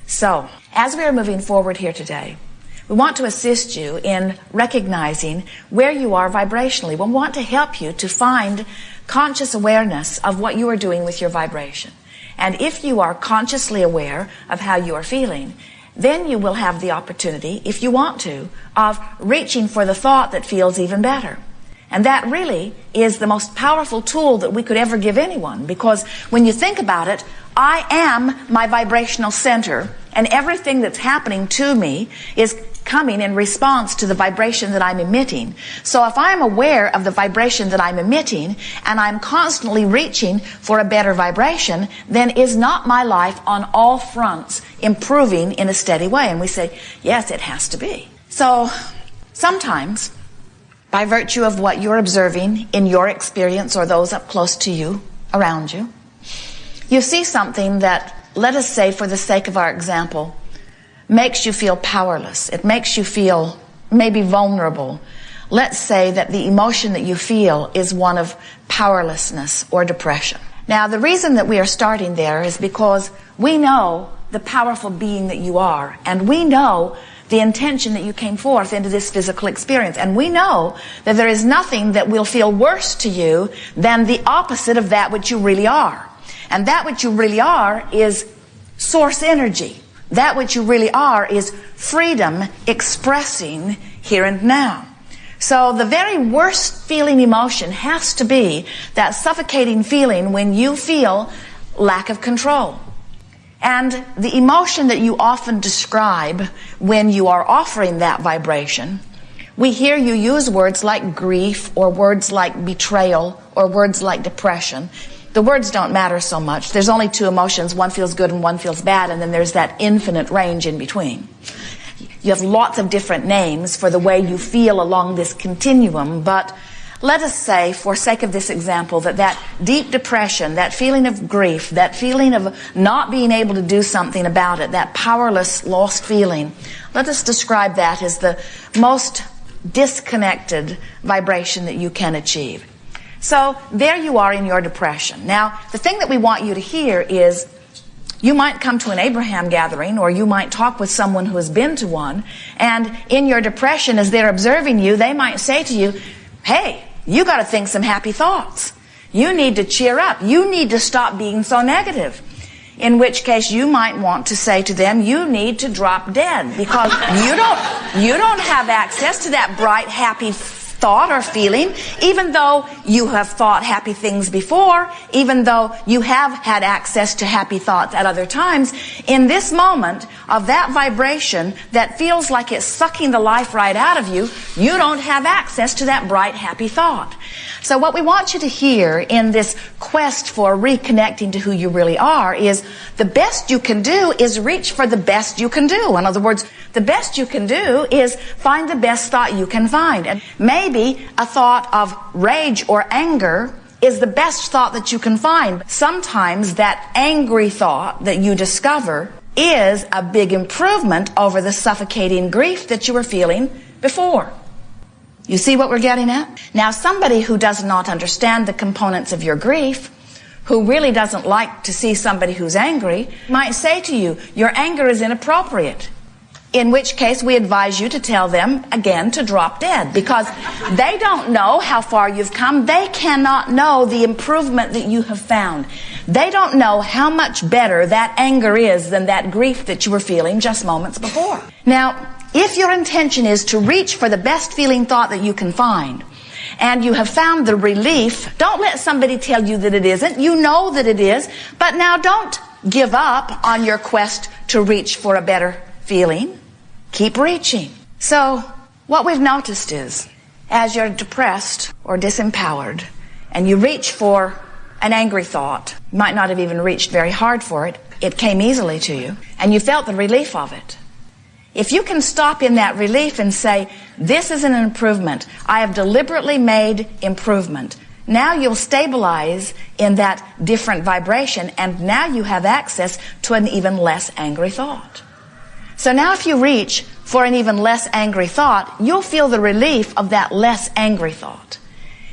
So, as we are moving forward here today, we want to assist you in recognizing where you are vibrationally. We want to help you to find conscious awareness of what you are doing with your vibration. And if you are consciously aware of how you are feeling, then you will have the opportunity, if you want to, of reaching for the thought that feels even better. And that really is the most powerful tool that we could ever give anyone, because when you think about it, I am my vibrational center, and everything that's happening to me is coming in response to the vibration that I'm emitting. So if I'm aware of the vibration that I'm emitting, and I'm constantly reaching for a better vibration, then is not my life on all fronts improving in a steady way? And we say, yes, it has to be. So sometimes, by virtue of what you're observing in your experience or those up close to you, around you, you see something that, let us say for the sake of our example, makes you feel powerless. It makes you feel maybe vulnerable. Let's say that the emotion that you feel is one of powerlessness or depression. Now, the reason that we are starting there is because we know the powerful being that you are, and we know the intention that you came forth into this physical experience. And we know that there is nothing that will feel worse to you than the opposite of that which you really are. And that which you really are is source energy. That which you really are is freedom expressing here and now. So the very worst feeling emotion has to be that suffocating feeling when you feel lack of control. And the emotion that you often describe when you are offering that vibration, we hear you use words like grief or words like betrayal or words like depression. The words don't matter so much. There's only two emotions. One feels good and one feels bad, and then there's that infinite range in between. You have lots of different names for the way you feel along this continuum, but let us say, for sake of this example, that deep depression, that feeling of grief, that feeling of not being able to do something about it, that powerless, lost feeling, let us describe that as the most disconnected vibration that you can achieve. So there you are in your depression. Now, the thing that we want you to hear is, you might come to an Abraham gathering, or you might talk with someone who has been to one, and in your depression, as they're observing you, they might say to you, hey, you got to think some happy thoughts. You need to cheer up. You need to stop being so negative. In which case you might want to say to them, you need to drop dead, because you don't have access to that bright, happy thought or feeling, even though you have thought happy things before, even though you have had access to happy thoughts at other times. In this moment of that vibration that feels like it's sucking the life right out of you, you don't have access to that bright, happy thought. So what we want you to hear in this quest for reconnecting to who you really are is, the best you can do is reach for the best you can do. In other words, the best you can do is find the best thought you can find. And maybe a thought of rage or anger is the best thought that you can find. Sometimes that angry thought that you discover is a big improvement over the suffocating grief that you were feeling before. You see what we're getting at? Now, somebody who does not understand the components of your grief, who really doesn't like to see somebody who's angry, might say to you, your anger is inappropriate. In which case, we advise you to tell them, again, to drop dead, because they don't know how far you've come. They cannot know the improvement that you have found. They don't know how much better that anger is than that grief that you were feeling just moments before. Now, if your intention is to reach for the best feeling thought that you can find, and you have found the relief, don't let somebody tell you that it isn't. You know that it is, but now don't give up on your quest to reach for a better feeling. Keep reaching. So, what we've noticed is, as you're depressed or disempowered, and you reach for an angry thought, you might not have even reached very hard for it, it came easily to you, and you felt the relief of it. If you can stop in that relief and say, this is an improvement, I have deliberately made improvement, now you'll stabilize in that different vibration, and now you have access to an even less angry thought. So now if you reach for an even less angry thought, you'll feel the relief of that less angry thought.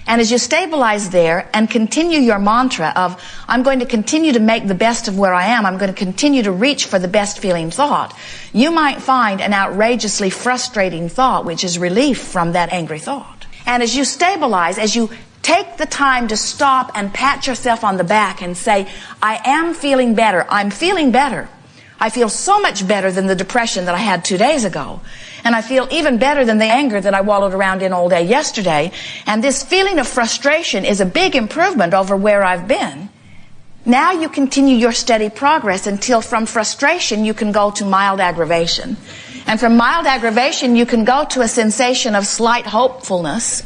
And as you stabilize there and continue your mantra of, I'm going to continue to make the best of where I am, I'm going to continue to reach for the best feeling thought, you might find an outrageously frustrating thought, which is relief from that angry thought. And as you stabilize, as you take the time to stop and pat yourself on the back and say, I am feeling better, I'm feeling better. I feel so much better than the depression that I had 2 days ago. And I feel even better than the anger that I wallowed around in all day yesterday. And this feeling of frustration is a big improvement over where I've been. Now you continue your steady progress until from frustration you can go to mild aggravation. And from mild aggravation you can go to a sensation of slight hopefulness.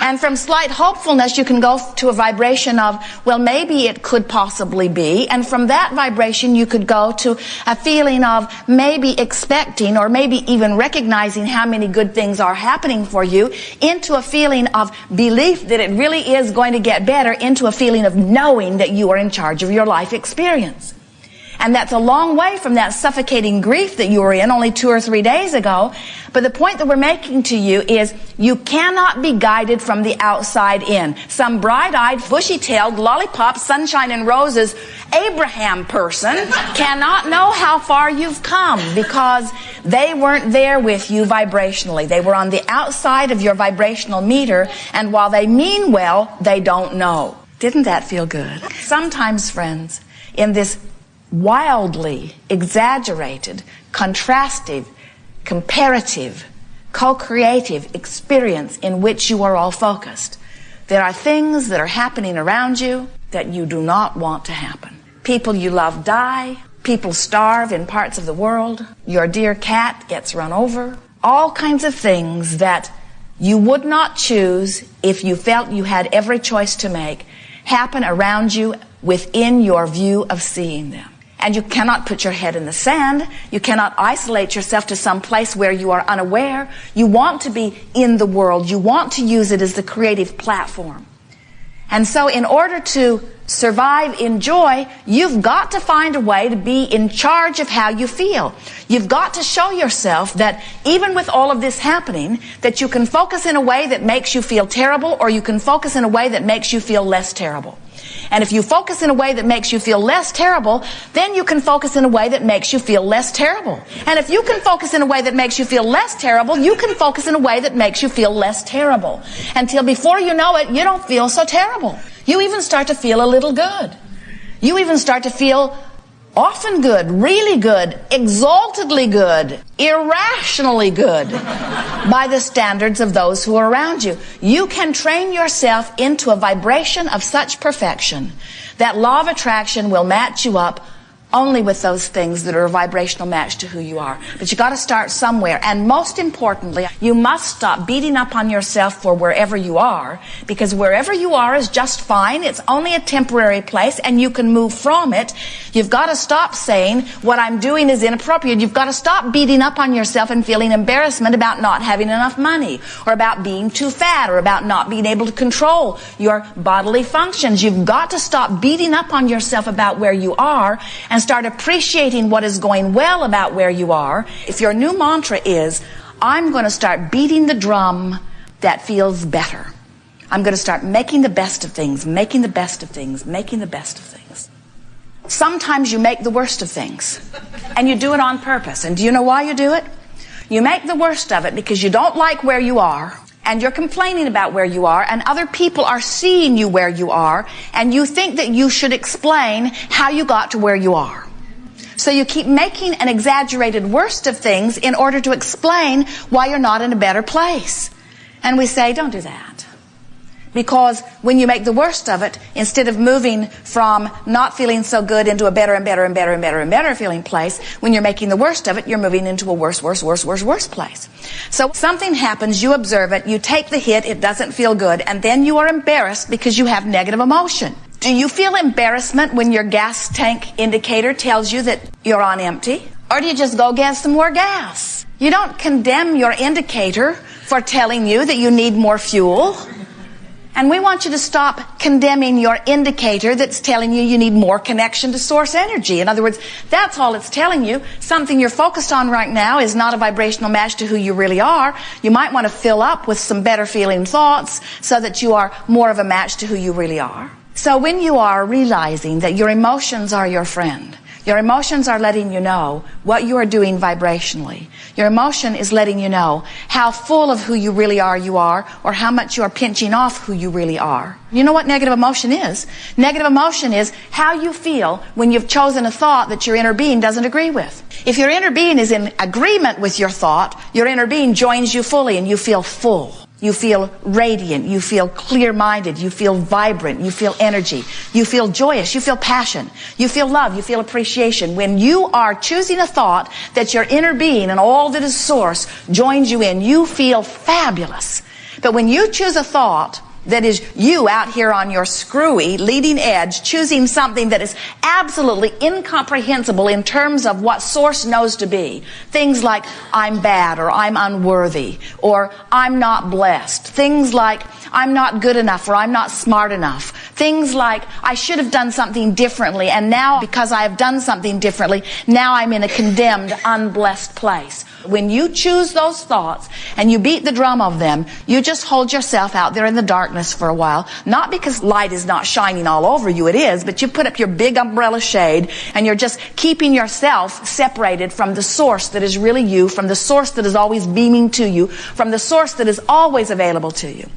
And from slight hopefulness you can go to a vibration of, well, maybe it could possibly be. And from that vibration you could go to a feeling of maybe expecting or maybe even recognizing how many good things are happening for you, into a feeling of belief that it really is going to get better, into a feeling of knowing that you are in charge of your life experience. And that's a long way from that suffocating grief that you were in only 2 or 3 days ago. But the point that we're making to you is you cannot be guided from the outside in. Some bright-eyed, bushy-tailed, lollipop, sunshine and roses Abraham person cannot know how far you've come because they weren't there with you vibrationally. They were on the outside of your vibrational meter, and while they mean well, they don't know. Didn't that feel good? Sometimes, friends, in this wildly exaggerated, contrastive, comparative, co-creative experience in which you are all focused, there are things that are happening around you that you do not want to happen. People you love die. People starve in parts of the world. Your dear cat gets run over. All kinds of things that you would not choose if you felt you had every choice to make happen around you within your view of seeing them. And you cannot put your head in the sand. You cannot isolate yourself to some place where you are unaware. You want to be in the world. You want to use it as the creative platform. And so in order to survive in joy, you've got to find a way to be in charge of how you feel. You've got to show yourself that even with all of this happening, that you can focus in a way that makes you feel terrible, or you can focus in a way that makes you feel less terrible. And if you focus in a way that makes you feel less terrible, then you can focus in a way that makes you feel less terrible. And if you can focus in a way that makes you feel less terrible, you can focus in a way that makes you feel less terrible. Until before you know it, you don't feel so terrible. You even start to feel a little good. You even start to feel often good, really good, exaltedly good, irrationally good by the standards of those who are around you. You can train yourself into a vibration of such perfection that law of attraction will match you up only with those things that are a vibrational match to who you are. But you got to start somewhere. And most importantly, you must stop beating up on yourself for wherever you are, because wherever you are is just fine. It's only a temporary place and you can move from it. You've got to stop saying what I'm doing is inappropriate. You've got to stop beating up on yourself and feeling embarrassment about not having enough money, or about being too fat, or about not being able to control your bodily functions. You've got to stop beating up on yourself about where you are and start appreciating what is going well about where you are. If your new mantra is, I'm going to start beating the drum that feels better. I'm going to start making the best of things, making the best of things, making the best of things. Sometimes you make the worst of things, and you do it on purpose. And do you know why you do it? You make the worst of it because you don't like where you are, and you're complaining about where you are, and other people are seeing you where you are, and you think that you should explain how you got to where you are. So you keep making an exaggerated worst of things in order to explain why you're not in a better place. And we say, don't do that. Because when you make the worst of it, instead of moving from not feeling so good into a better and better and better and better and better feeling place, when you're making the worst of it, you're moving into a worse place. So something happens, you observe it, you take the hit, it doesn't feel good, and then you are embarrassed because you have negative emotion. Do you feel embarrassment when your gas tank indicator tells you that you're on empty? Or do you just go get some more gas? You don't condemn your indicator for telling you that you need more fuel. And we want you to stop condemning your indicator that's telling you need more connection to source energy. In other words, that's all it's telling you. Something you're focused on right now is not a vibrational match to who you really are. You might want to fill up with some better feeling thoughts so that you are more of a match to who you really are. So when you are realizing that your emotions are your friend, your emotions are letting you know what you are doing vibrationally. Your emotion is letting you know how full of who you really are you are, or how much you are pinching off who you really are. You know what negative emotion is? Negative emotion is how you feel when you've chosen a thought that your inner being doesn't agree with. If your inner being is in agreement with your thought, your inner being joins you fully and you feel full. You feel radiant, you feel clear-minded, you feel vibrant, you feel energy, you feel joyous, you feel passion, you feel love, you feel appreciation. When you are choosing a thought that your inner being and all that is source joins you in, you feel fabulous. But when you choose a thought that is you out here on your screwy leading edge, choosing something that is absolutely incomprehensible in terms of what source knows to be. Things like, I'm bad, or I'm unworthy, or I'm not blessed. Things like, I'm not good enough, or I'm not smart enough. Things like, I should have done something differently, and now because I have done something differently, now I'm in a condemned, unblessed place. When you choose those thoughts and you beat the drum of them, you just hold yourself out there in the darkness for a while. Not because light is not shining all over you, it is, but you put up your big umbrella shade and you're just keeping yourself separated from the source that is really you, from the source that is always beaming to you, from the source that is always available to you.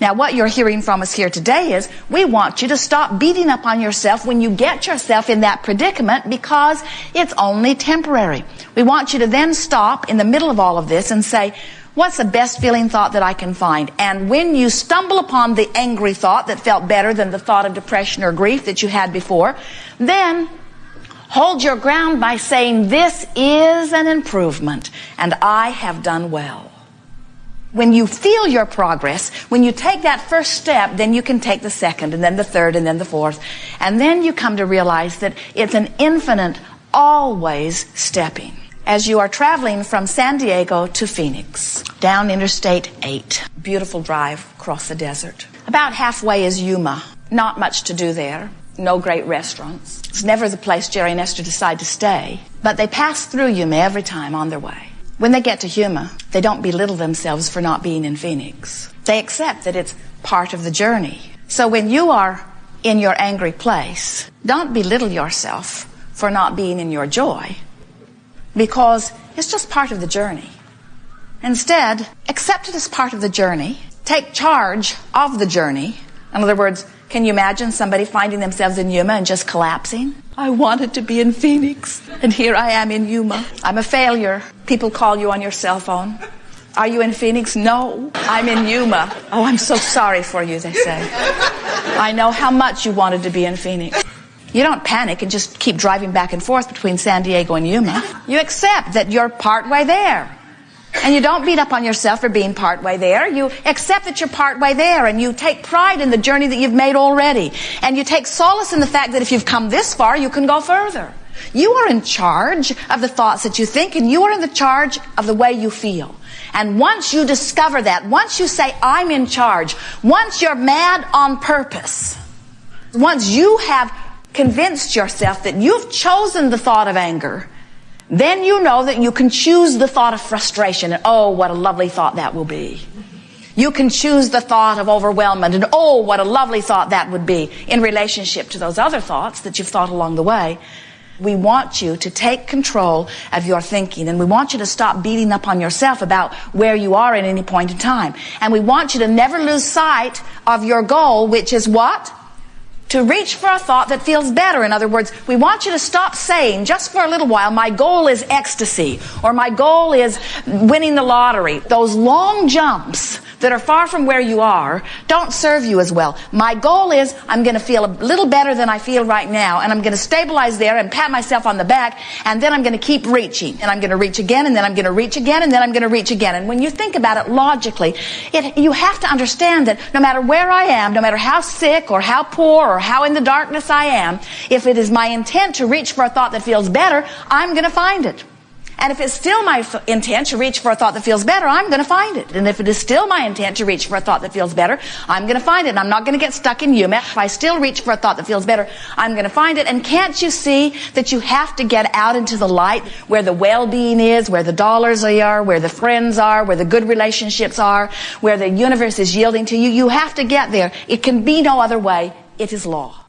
Now, what you're hearing from us here today is we want you to stop beating up on yourself when you get yourself in that predicament, because it's only temporary. We want you to then stop in the middle of all of this and say, what's the best feeling thought that I can find? And when you stumble upon the angry thought that felt better than the thought of depression or grief that you had before, then hold your ground by saying, this is an improvement and I have done well. When you feel your progress, when you take that first step, then you can take the second, and then the third, and then the fourth. And then you come to realize that it's an infinite, always stepping. As you are traveling from San Diego to Phoenix, down Interstate 8, beautiful drive across the desert. About halfway is Yuma. Not much to do there. No great restaurants. It's never the place Jerry and Esther decide to stay. But they pass through Yuma every time on their way. When they get to Yuma, they don't belittle themselves for not being in Phoenix. They accept that it's part of the journey. So when you are in your angry place, don't belittle yourself for not being in your joy, because it's just part of the journey. Instead, accept it as part of the journey. Take charge of the journey. In other words, can you imagine somebody finding themselves in Yuma and just collapsing? I wanted to be in Phoenix, and here I am in Yuma. I'm a failure. People call you on your cell phone. Are you in Phoenix? No, I'm in Yuma. Oh, I'm so sorry for you, they say. I know how much you wanted to be in Phoenix. You don't panic and just keep driving back and forth between San Diego and Yuma. You accept that you're partway there. And you don't beat up on yourself for being partway there. You accept that you're partway there, and you take pride in the journey that you've made already. And you take solace in the fact that if you've come this far, you can go further. You are in charge of the thoughts that you think, and you are in the charge of the way you feel. And once you discover that, once you say, I'm in charge, once you're mad on purpose, once you have convinced yourself that you've chosen the thought of anger, then you know that you can choose the thought of frustration, and oh, what a lovely thought that will be. You can choose the thought of overwhelmment, and oh, what a lovely thought that would be in relationship to those other thoughts that you've thought along the way. We want you to take control of your thinking, and we want you to stop beating up on yourself about where you are at any point in time. And we want you to never lose sight of your goal, which is what? To reach for a thought that feels better. In other words, we want you to stop saying, just for a little while, my goal is ecstasy, or my goal is winning the lottery. Those long jumps that are far from where you are don't serve you as well. My goal is I'm going to feel a little better than I feel right now, and I'm going to stabilize there and pat myself on the back, and then I'm going to keep reaching, and I'm going to reach again, and then I'm going to reach again, and then I'm going to reach again. And when you think about it logically, you have to understand that no matter where I am, no matter how sick or how poor or how in the darkness I am, if it is my intent to reach for a thought that feels better, I'm going to find it. And if it's still my intent to reach for a thought that feels better, I'm going to find it. And if it is still my intent to reach for a thought that feels better, I'm going to find it. And I'm not going to get stuck in you. If I still reach for a thought that feels better, I'm going to find it. And can't you see that you have to get out into the light where the well-being is, where the dollars are, where the friends are, where the good relationships are, where the universe is yielding to you? You have to get there. It can be no other way. It is law.